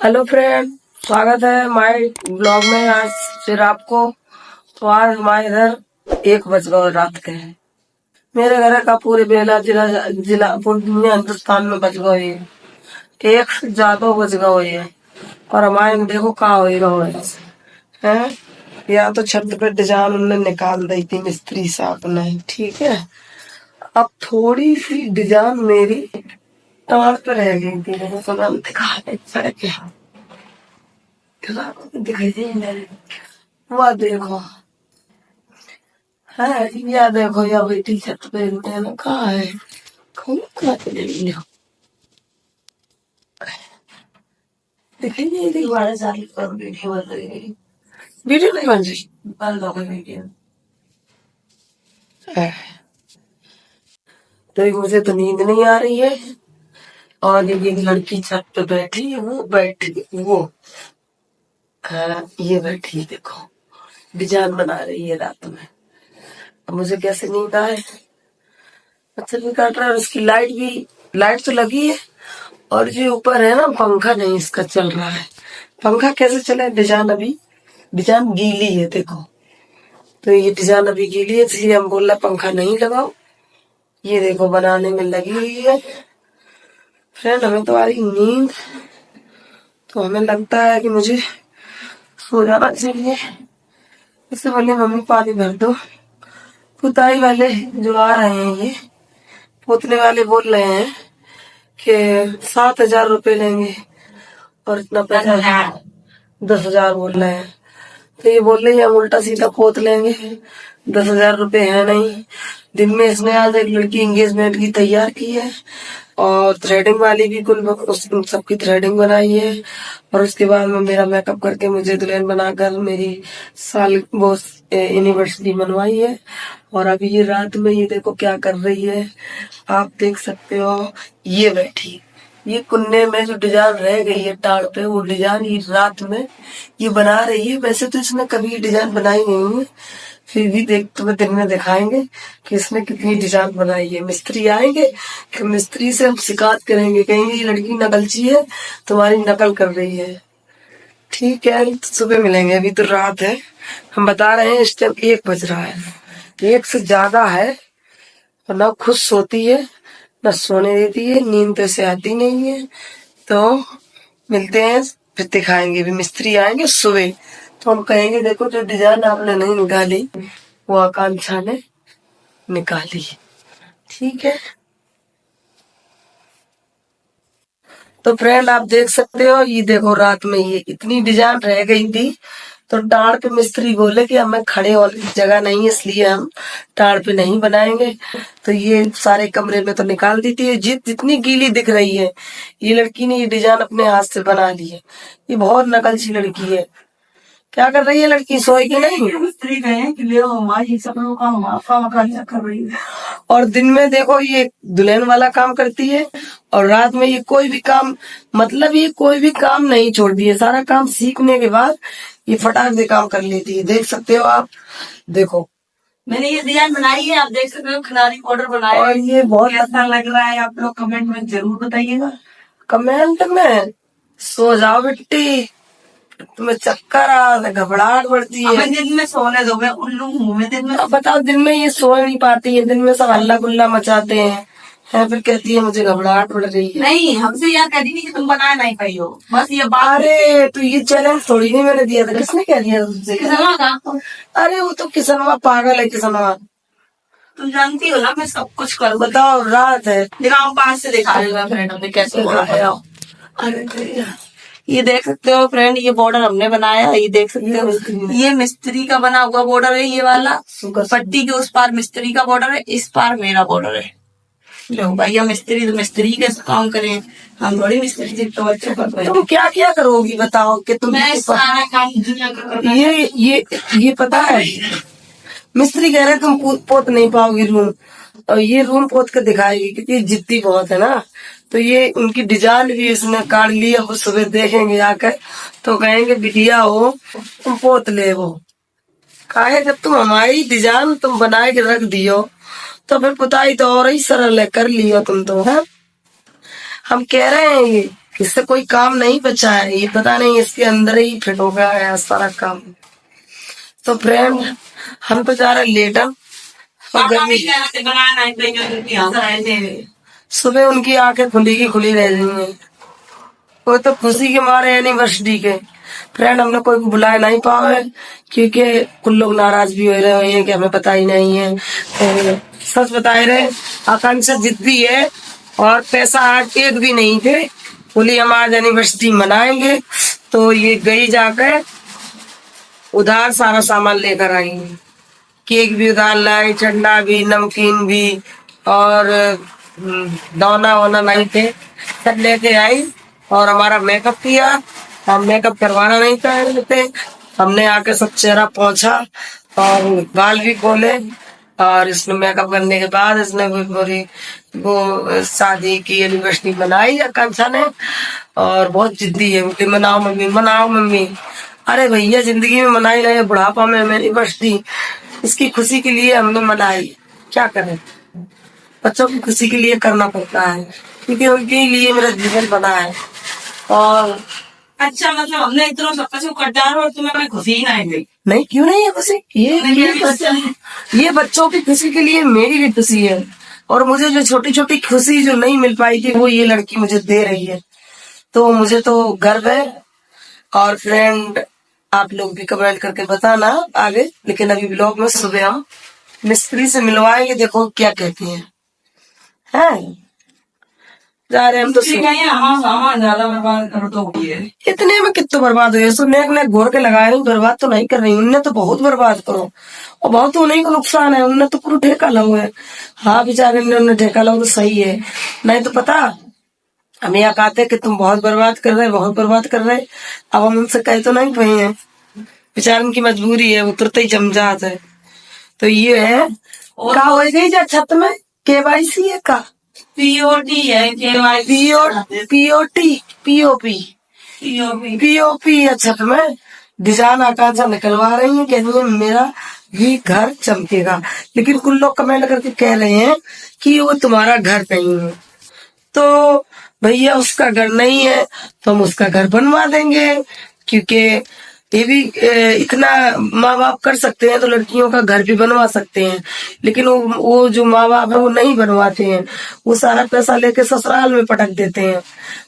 Hello friend, स्वागत है हमारे ब्लॉग में। आज फिर आपको तो आज हमारे इधर 1 बज गए रात के। मेरे घर का पूरे बेला जिला जिला पूरी दुनिया हिंदुस्तान में बज गए। एक से ज्यादा बज गए है और हमारे में देखो कहा हो है। या तो छत पे डिजाइन उन्होंने निकाल दी थी मिस्त्री साहब ने, ठीक है। अब थोड़ी सी डिजाइन मेरी टार पे रह गई थी, देखो तो मैं दिखा दिखाई दी मेरे। वह देखो है, या देखो या बेटी छत पे मैंने कहा है कौन कहा वीडियो दिखाई नहीं रही। 12 साल पर वीडियो बन रही, वीडियो नहीं बन रही, बंद हो गई वीडियो। तो मुझे तो नींद नहीं आ रही है और ये लड़की छत पे बैठी है, वो बैठी वो ये बैठी देखो डिजाइन बना रही है रात में। अब मुझे कैसे नींद आए, मच्छर भी काट रहा है। उसकी लाइट तो लगी है और जो ऊपर है ना पंखा नहीं इसका चल रहा है। पंखा कैसे चले, डिजाइन गीली है देखो। तो ये डिजाइन अभी गीली है इसलिए हम बोल रहे पंखा नहीं लगाओ। ये देखो बनाने में लगी हुई है फ्रेंड। हमें तो आ रही नींद, तो हमें लगता है कि मुझे सो जाना चाहिए। इससे पहले मम्मी पानी भर दो। पुताई वाले जो आ रहे हैं, ये पोतने वाले बोल रहे हैं कि 7,000 रुपये लेंगे और इतना पैसा 10,000 बोल रहे हैं। तो ये बोल रही है हम उल्टा सीधा पोत लेंगे, 10,000 रुपये है नहीं। दिन में इसने आज एक लड़की एंगेजमेंट की तैयार की है और थ्रेडिंग वाली भी कुल सबकी थ्रेडिंग बनाई है। और उसके बाद में मेरा मेकअप करके मुझे दुल्हन बनाकर मेरी साल वो यूनिवर्सिटी मनवाई है। और अभी ये रात में ये देखो क्या कर रही है, आप देख सकते हो। ये बैठी ये कुन्ने में जो डिजाइन रह गई है टाड़ पे, वो डिजाइन ये रात में ये बना रही है। वैसे तो इसने कभी डिजाइन बनाई नहीं है, फिर भी देख तुम्हें दिन में दिखाएंगे कि इसने कितनी डिजाइन बनाई है। मिस्त्री आएंगे कि मिस्त्री से हम शिकायत करेंगे, कहेंगे ये लड़की नकलची है, तुम्हारी नकल कर रही है। ठीक है, तो सुबह मिलेंगे, अभी तो रात है। हम बता रहे हैं इस टाइम 1 बज रहा है, 1 से ज्यादा है। और ना खुद सोती है ना सोने देती है, नींद तो से आती नहीं है। तो मिलते हैं, फिर दिखाएंगे। भी मिस्त्री आएंगे सुबह तो हम कहेंगे देखो जो डिजाइन आपने नहीं निकाली वो आकांक्षा ने निकाली, ठीक है। तो फ्रेंड आप देख सकते हो, ये देखो रात में ये इतनी डिजाइन रह गई थी। तो टाड़ पे मिस्त्री बोले कि हमें खड़े वाली जगह नहीं है इसलिए हम टाड़ पे नहीं बनाएंगे। तो ये सारे कमरे में तो निकाल दी थी। जितनी गीली दिख रही है, ये लड़की ने ये डिजाइन अपने हाथ से बना ली है। ये बहुत नकलची लड़की है। क्या कर रही है लड़की, सोएगी नहीं? मिस्त्री गए कि ले हमारी सब लोग काम कर रही है। और दिन में देखो ये दुल्हन वाला काम करती है और रात में ये कोई भी काम, मतलब ये कोई भी काम नहीं छोड़ती है। सारा काम सीखने के बाद ये फटाक से काम कर लेती है, देख सकते हो आप। देखो मैंने ये डिजाइन बनाई है, आप देख सकते हो खिलाड़ी बॉर्डर बनाया और ये बहुत अच्छा लग रहा है। आप लोग कमेंट में जरूर बताइएगा। कमेंट में सो जाओ बेटी, तुम्हें चक्कर आ घबराहट बढ़ती है। दिन में सोने दो, मैं उल्लू हूँ मैं दिन में। अब बताओ दिन में ये सो नहीं पाती है, दिन में सब हल्ला गुल्ला मचाते हैं फिर कहती है मुझे घबराहट बढ़ रही है। नहीं हमसे यार कह दी नहीं कि तुम बना नहीं पाई हो, बस ये बात। अरे तो ये चैलेंज थोड़ी नहीं मैंने दिया था, किसने कह दिया तुमसे? किसनवा का? अरे वो तो किसनवा पागल है, किसनवा तुम जानती हो ना मैं सब कुछ कर। बताओ रात है, दिखाओ पास से दिखा रहे फ्रेंड हमने कैसे बनाया। अरे ये देख सकते हो फ्रेंड, ये बॉर्डर हमने बनाया है, ये देख सकते हो ये मिस्त्री का बना हुआ बॉर्डर है। ये वाला पट्टी के उस पार मिस्त्री का बॉर्डर है, इस पार मेरा बॉर्डर है। लो भाई हम मिस्त्री तो मिस्त्री कैसे काम करें, हम बड़ी मिस्त्री से तो अच्छे कर रहे। तुम क्या क्या करोगी बताओ कि तुम? मैं सारा काम दुनिया का करना। ये पता है मिस्त्री कह रहे तुम पोत नहीं पाओगी रूम, और ये रूम पोत के दिखाएगी क्योंकि जिद्दी बहुत है ना। तो ये उनकी डिजाइन भी इसने काट ली, अब सुबह देखेंगे आकर तो कहेंगे बिटिया हो तुम पोत ले। वो काहे जब तुम हमारी डिजाइन तुम बना के रख दियो तो फिर पुताई तो और ही सरल है, कर लियो तुम तो है। हम कह रहे हैं ये इससे कोई काम नहीं बचा है, ये पता नहीं इसके अंदर ही फिट हो गया है सारा काम। तो फ्रेंड हम तो जा रहे लेटन और गर्मी सुबह उनकी आंखें खुली की खुली रह रही हैं। वो तो खुशी के मारे एनिवर्सरी के फ्रेंड हम लोग कोई को बुलाए नहीं पावे, क्योंकि कुछ लोग नाराज भी हो रहे हैं कि हमें पता ही नहीं है। तो सच बताए रहे, आकांक्षा जिद्दी है और पैसा आज एक भी नहीं थे, बोली हम आज एनिवर्सरी मनाएंगे। तो ये गई जाकर उधार सारा सामान लेकर आई है, केक भी उधार लाई, ठंडा भी, नमकीन भी, और दाना वाना नहीं थे, सब लेके आई। और हमारा मेकअप किया, हम मेकअप करवाना नहीं चाह थे, हमने आके सब चेहरा पोंछा और बाल भी खोले। और इसने मेकअप करने के बाद इसने पूरी वो शादी की एनिवर्सरी मनाई आकांक्षा ने। और बहुत जिद्दी है, बोली मनाओ मम्मी, मनाओ मम्मी। अरे भैया जिंदगी में मनाई नहीं, बुढ़ापा में एनिवर्सरी इसकी खुशी के लिए हमने मनाई, क्या करें, बच्चों की खुशी के लिए करना पड़ता है, क्योंकि उनके लिए मेरा जीवन बना है। और अच्छा मतलब हमने इतना सब कुछ कर डाला और तुम्हें खुशी ही नहीं गई? नहीं, क्यों नहीं है खुशी, ये बच्चों की खुशी के लिए मेरी भी खुशी है। और मुझे जो छोटी छोटी खुशी जो नहीं मिल पाई थी वो ये लड़की मुझे दे रही है, तो मुझे तो गर्व है। और फ्रेंड आप लोग भी कमेंट करके बताना आगे। लेकिन अभी ब्लॉग में सुबह हम मिस्त्री से मिलवाएंगे, देखो क्या कहती हैं। जा रहे हम तो ज्यादा बर्बाद कर तो इतने में कितना बर्बाद हुए, सो नेक नेक घोर के लगाए रही, बर्बाद तो नहीं कर रही, उनने तो बहुत बर्बाद करो और बहुत उन्हीं को नुकसान है, उनने तो पूरा ठेका लो है। हाँ बेचारे ने उन्हें ठेका लो तो सही है, नहीं तो पता हम यहाँ कहते कि तुम बहुत बर्बाद कर रहे, बहुत बर्बाद कर रहे। अब हम उनसे कह तो नहीं पाए हैं, बेचारे की मजबूरी है, उतरते ही जम जाते है। तो ये है का हो गई जा छत में KYC है का पीओटी है, POT POP है छत में डिजाइन आकांक्षा निकलवा रही है, कहती है मेरा भी घर चमकेगा। लेकिन कुछ लोग कमेंट करके कह रहे हैं कि वो तुम्हारा घर नहीं है, तो भैया उसका घर नहीं है तो हम उसका घर बनवा देंगे, क्योंकि ये भी इतना माँ बाप कर सकते हैं तो लड़कियों का घर भी बनवा सकते हैं। लेकिन वो जो माँ बाप है वो नहीं बनवाते हैं, वो सारा पैसा लेके ससुराल में पटक देते हैं।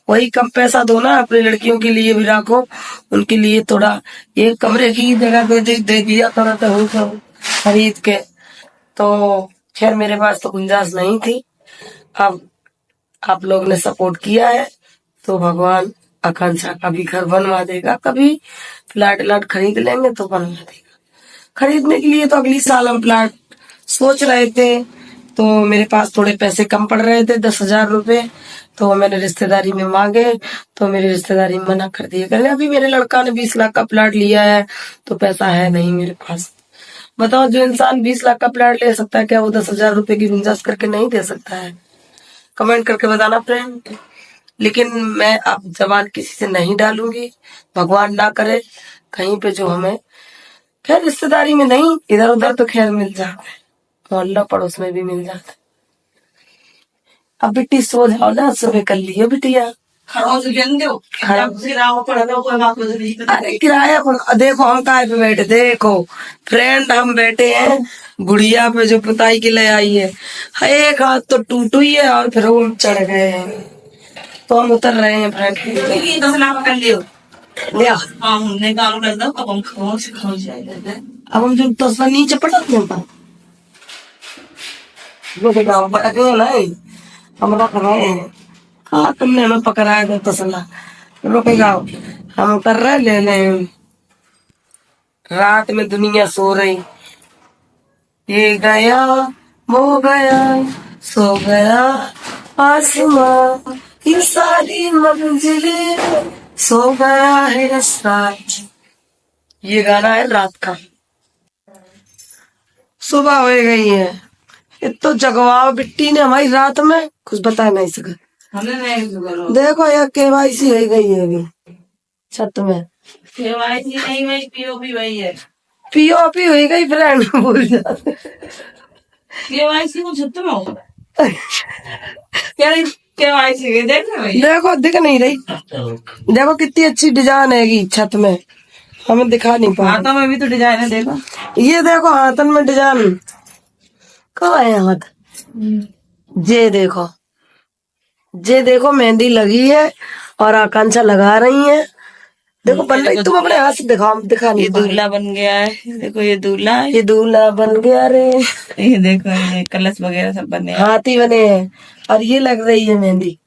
वही कम पैसा दो ना, अपनी लड़कियों के लिए भी रखो, उनके लिए थोड़ा एक कमरे की जगह दे दिया करो तो खरीद के। तो खैर मेरे पास तो गुंजाइश नहीं थी, अब आप लोग ने सपोर्ट किया है तो भगवान आकांक्षा का भी घर बनवा देगा। कभी प्लाट व्लाट खरीद लेंगे तो बनवा देगा। खरीदने के लिए तो अगली साल हम प्लाट सोच रहे थे, तो मेरे पास थोड़े पैसे कम पड़ रहे थे, 10,000 रुपए, तो मैंने रिश्तेदारी में मांगे तो मेरी रिश्तेदारी में मना कर दिया। कहले अभी मेरे लड़का ने 20 लाख का प्लाट लिया है तो पैसा है नहीं मेरे पास। बताओ, जो इंसान 20 लाख का प्लाट ले सकता है क्या वो 10,000 रुपए की गुंजाइश करके नहीं दे सकता है? कमेंट करके बताना फ्रेंड। लेकिन मैं अब जबान किसी से नहीं डालूंगी, भगवान ना करे कहीं पे जो हमें, खैर रिश्तेदारी में नहीं, इधर उधर तो खैर मिल जाता है, मोहल्ला पड़ोस में भी मिल जाता है। अब बिट्टी सो जाओ ना, सुबह कर लियो बिटिया। अरे किराया देखो हम काय पे बैठे, देखो फ्रेंड हम बैठे हैं गुड़िया पे जो पुताई के ले आई है, एक हाथ तो टूट हुई है और फिर वो चढ़ गए हैं, तो हम उतर रहे हैं फ्रेंड। अब हम जो तस्वीर नीचे पटक देता वो बताओ पटके नहीं, हम रख रहे हैं। हाँ तुमने हमें पकड़ाया था तसला, रुकेगा हम उतर रहे लेने। रात में दुनिया सो रही, ये गया वो गया सो गया आसमां की सारी मंजिलें, सो गया है साथ। ये गाना है रात का। सुबह हो गई है, ये तो जगवाओ बिट्टी ने हमारी रात में कुछ बता नहीं सका। देखो यार KYC हो गई है अभी छत में, केवाईसी नहीं भाई, पीओपी भाई है, POP हो गई फ्रेंड, भूल जाते केवाईसी को छत में होगा क्या KYC के देख रहे भाई। देखो दिख नहीं रही, देखो कितनी अच्छी डिजाइन हैगी छत में, हमें दिखा नहीं पा हाथों में भी तो डिजाइन है, देखो। ये देखो हाथन में डिजाइन कहाँ है हाथ, ये देखो मेहंदी लगी है और आकांक्षा लगा रही है। देखो बन रही, तुम अपने हाथ से दिखाओ, दिखा नहीं ये पा रही। दूल्हा बन गया है, देखो ये दूल्हा है। ये दूल्हा बन गया रे, ये देखो ये कलश वगैरह सब बने हैं। हाथी बने हैं और ये लग रही है मेहंदी।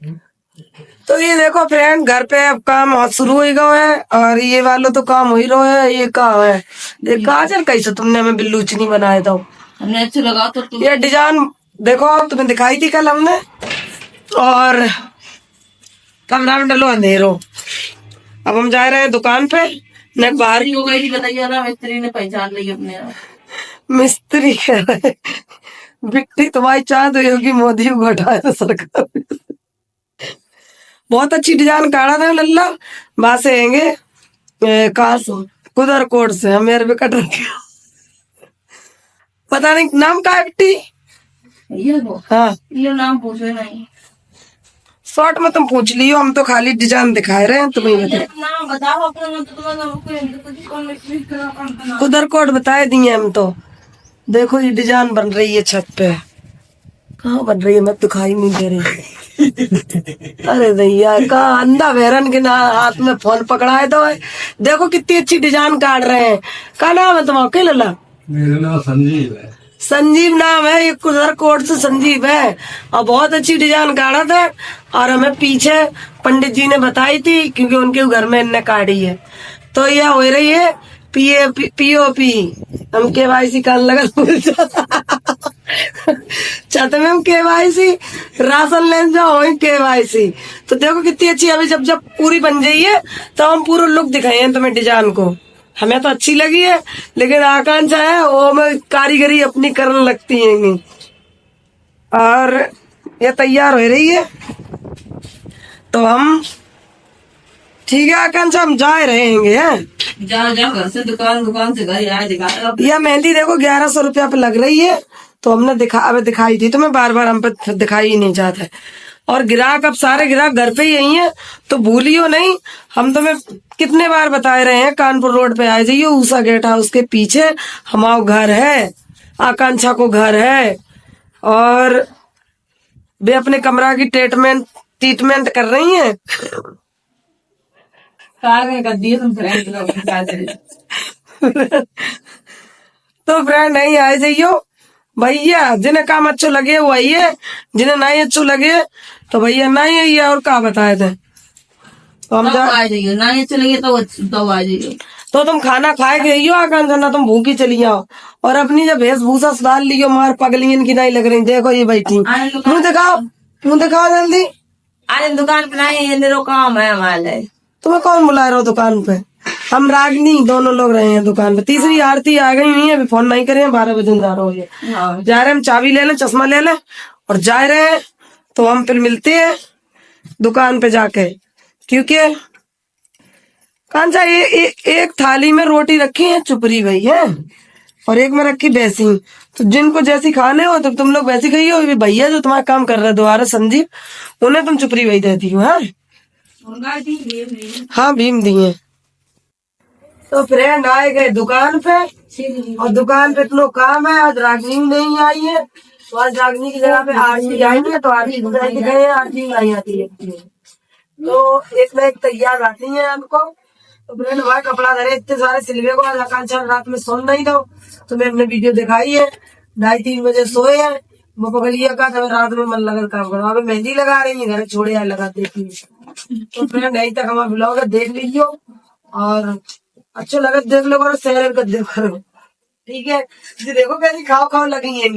तो ये देखो फ्रेंड, घर पे अब काम शुरू हो गया है और ये वालों तो काम हो ही रहा है। ये कहाँ है, ये काजल कैसे तुमने हमें बिल्लूचनी बनाया था, हमने अच्छे लगा तो तुम। ये डिजाइन देखो तुम्हें दिखाई थी कल हमने, और कमरा में डलो अंधेरो। अब हम जा रहे हैं दुकान पे, न बाहर हो गई थी, बताइए ना, मिस्त्री ने पहचान ली अपने आप। मिस्त्री कह रहे बिकती तुम्हारी चांद हुई होगी, मोदी को हटाया था सरकार ने। बहुत अच्छी डिजाइन काढ़ा था लल्ला, वहां से आएंगे कहाँ से, कुदरकोट से, हम मेरे पे कट रखे, पता नहीं नाम का है बिट्टी। ये वो, हाँ ये नाम पूछे नहीं। शॉर्ट में तुम पूछ लियो, हम तो खाली डिजाइन दिखा रहे हैं तुम्हें बताए। नाम बताओ अपना, तो तुम्हारा नाम कौन मिस्त्री का काम करना। कुदरकोट बताए दिए हम तो। देखो ये डिजाइन बन रही है छत पे, कहाँ बन रही है, मैं दिखाई नहीं दे रही। अरे भैया कहाँ अंधा बहरन के ना हाथ में फोन पकड़ाए तो है। देखो कितनी अच्छी डिजाइन काट रहे हैं। क्या नाम है तुम्हारा के लला? मेरा नाम संजीव है। संजीव नाम है, ये कुदरकोट से संजीव है और बहुत अच्छी डिजाइन काटा था। और हमें पीछे पंडित जी ने बताई थी क्योंकि उनके घर में इनने काटी है। तो यह हो रही है POP, हम KYC कान लगा चाहते में हम KYC, राशन लेने जाओ KYC। तो देखो कितनी अच्छी, अभी जब जब पूरी बन जाइए तो हम पूरा लुक दिखाए हैं तुम्हें डिजाइन को। हमें तो अच्छी लगी है, लेकिन आकांक्षा है वो हमें कारीगरी अपनी करने लगती है। और ये तैयार हो रही है तो हम ठीक है आकांक्षा, हम जा रहे हैं। जाओ जाओ, घर से दुकान से घर यार दिखा। यह मेहंदी देखो 1100 रुपया पे लग रही है, तो हमने दिखाई थी तुम्हें, बार बार हम पे दिखाई ही नहीं जाता है। और ग्राहक अब सारे ग्राहक घर पे ही यही है, तो भूलियो नहीं, हम तुम्हें कितने बार बताए रहे हैं, कानपुर रोड पे आ जाइए, ऊषा गेट हाउस के पीछे हमारा घर है, आकांक्षा को घर है। और वे अपने कमरा की ट्रीटमेंट कर रही हैं। कार कर दिए तुम फ्रेंड लोग। तो फ्रेंड नहीं आए जाइयो भैया, जिन्हें काम अच्छो लगे वो आइए, जिन्हें नहीं अच्छो लगे तो भैया नहीं आइए। और क्या बताए थे, तो हम जा आ जाइए, ना ये चलेंगे तो आ जाइए। तो तुम खाना खाए के आइयो आकांक्षा, ना तुम भूखी चली जाओ। और अपनी जब वेशभूषा सुधार लियो, मार पगलियन की नहीं लग रही। देखो ये बैठी, मुंह दिखाओ जल्दी। आज दुकान पे नहीं, ये निरो काम है हमारे। तुम्हें कौन बुला रहा हो दुकान पे? हम रागनी दोनों लोग रहे हैं दुकान पे। तीसरी आरती आ गई नहीं है, अभी फोन नहीं करे हैं, 12 बजे जा रहा हो। जा रहे हैं, हम चाबी ले लें, चश्मा ले लें और जा रहे हैं। तो हम फिर मिलते हैं दुकान पे जाके, क्योंकि कांचा एक थाली में रोटी रखी है चुपरी भई है, और एक में रखी भैंसी। तो जिनको जैसी खाने हो तो तुम लोग वैसी खाइयो। भैया जो तुम्हारा काम कर रहे दोबारा संजीव, उन्हें तुम चुपरी वही देती हो। हाँ भीम दिए। तो फ्रेंड आए गए दुकान पे, और दुकान पे इतना काम है, आज रागनी नहीं आई है, तो आज रागनी की जगह पे आरती आएंगे। तो आरती गए, आरती नहीं आती है, तो एक ना एक तैयार आती है हमको। तो फ्रेंड हमारे कपड़ा धरे इतने सारे सिलवे को, आज आकांक्षा रात में सोन नहीं दो, तो मैं अपने वीडियो दिखाई है, 2:30-3 बजे सोए हैं। वो पकड़िए का रात में मन लगा काम करो, अभी मेहंदी लगा रही है, घर छोड़े यार लगा देती है। तो फ्रेंड यहीं तक हमारा ब्लॉग देख लीजिए, और अच्छा लगा देख लो और शेयर कर दो, ठीक है जी। देखो कैसी खाओ लगी है।